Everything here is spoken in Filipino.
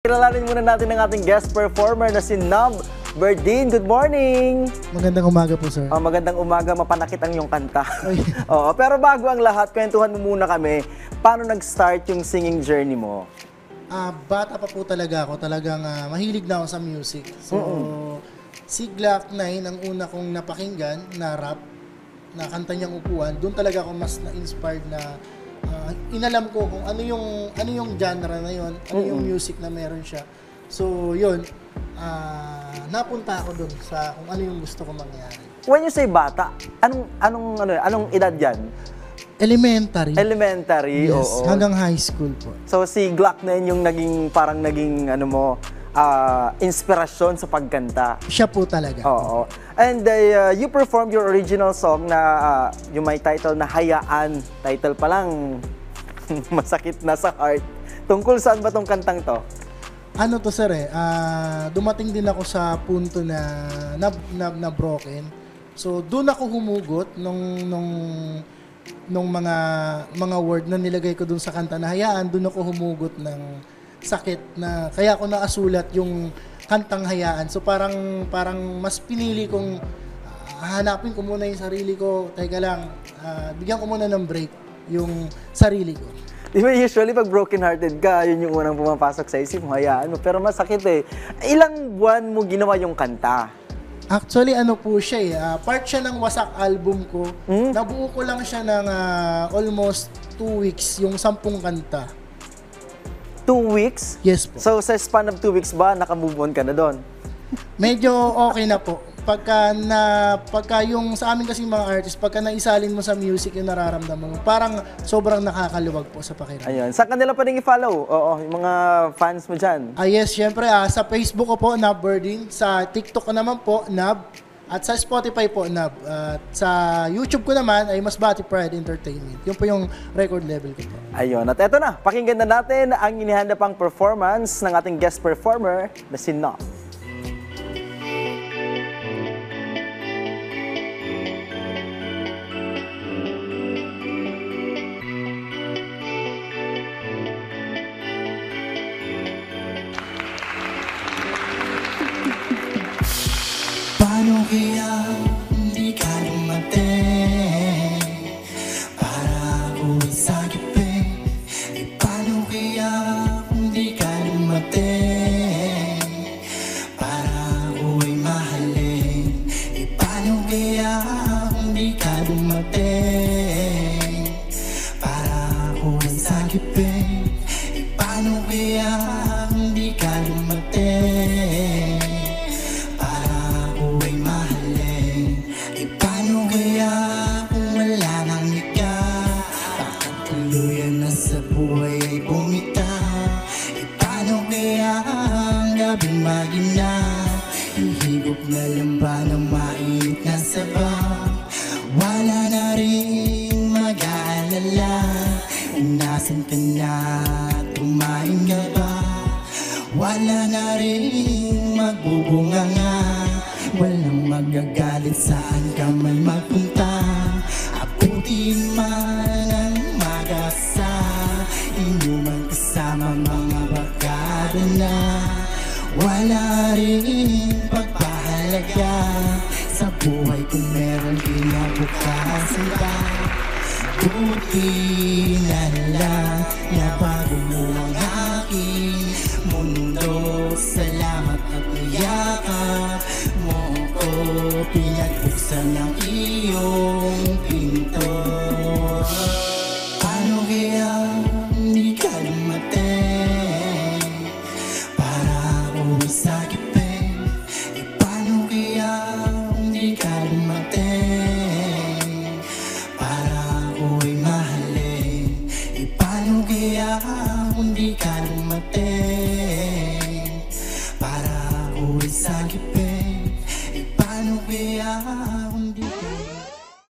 Kilalanin muna natin ang ating guest performer na si Nob Berdin. Good morning! Magandang umaga po, sir. Magandang umaga, mapanakit ang iyong kanta. Oo, pero bago ang lahat, kwentuhan mo muna kami, paano nag-start yung singing journey mo? Bata pa po talaga ako. Talagang mahilig na ako sa music. So, si Glock 9 ang una kong napakinggan na rap, na kanta niyang Upuan. Doon talaga ako mas na-inspired na inalam ko kung ano yung genre na yon, ano yung music na meron siya. So, yun, napunta ako doon sa kung ano yung gusto ko mangyari. When you say bata, anong edad yan? Elementary. Elementary, Yes, oo. hanggang high school po. So si Glock 9 yung parang naging inspirasyon sa pagkanta. Siya po talaga. Oo. And you performed your original song na yung may title na Hayaan. Title pa lang, masakit na sa heart. Tungkol saan ba tong kantang to? Ano to, sir, dumating din ako sa punto na broken. So doon ako humugot nung mga word na nilagay ko doon sa kanta na Hayaan. Doon ako humugot ng sakit na kaya ako nakasulat yung kantang Hayaan. So parang mas pinili kong hanapin ko muna yung sarili ko. Teka lang, bigyan ko muna ng break yung sarili ko. Di ba usually pag broken-hearted ka, yun yung unang pumapasok sa isip mo, hayaan mo. Pero masakit eh. Ilang buwan mo ginawa yung kanta? Actually, ano po siya part siya ng Wasak album ko. Nabuo ko lang siya ng almost 2 weeks, yung 10 kanta. 2 weeks? Yes po. So sa span of 2 weeks ba, naka-move on ka na doon? Medyo okay na po. Pagka yung sa amin kasi mga artist, pagka naisalin mo sa music yung nararamdaman mo, parang sobrang nakakaluwag po sa pakiramdam. Ayun. Saan kanila pa rin i-follow? Oo, yung mga fans mo dyan. Yes, syempre, sa Facebook ko po, Nob Berdin. Sa TikTok ko naman po, Nob. At sa Spotify po, Nob. Sa YouTube ko naman ay Masbate Pride Entertainment. Yun po yung record level ko po. Ayun. At eto na, pakinggan na natin ang inihanda pang performance ng ating guest performer na si Nob. Paano kaya hindi ka dumating para ako'y sagipin? Paano kaya hindi ka dumating para ako'y mahalin? Paano kaya hindi ka dumating para ako'y sagipin? Paano kaya hindi ka dumating? Paano kaya kung wala nang ikaw? Bakit tuluyan na sa buhay ay bumitaw? Paano kaya ang gabing maginaw? Ihigop na lamba ng mainit na sabaw. Wala na rin mag-aalala. Inasan ka na, kumain ka ba? Wala na rin magbubunga nga. Walang magagalit saan ka man magpunta. Abutin man ang mag-asa, inuman kasama mga barkada na. Wala rin pagpahalaga sa buhay kung meron kinabukasan ba. Buti na lang na bago mo ang aking mundo. Salamat at niyakap mo ko, pinagbuksan ang iyong pinto. Paano kaya hindi ka dumating para ako'y sagipin? Paano kaya hindi ka dumating para ako'y mahalin? Paano kaya hindi ka dumating para ako'y sagipin? Paano kaya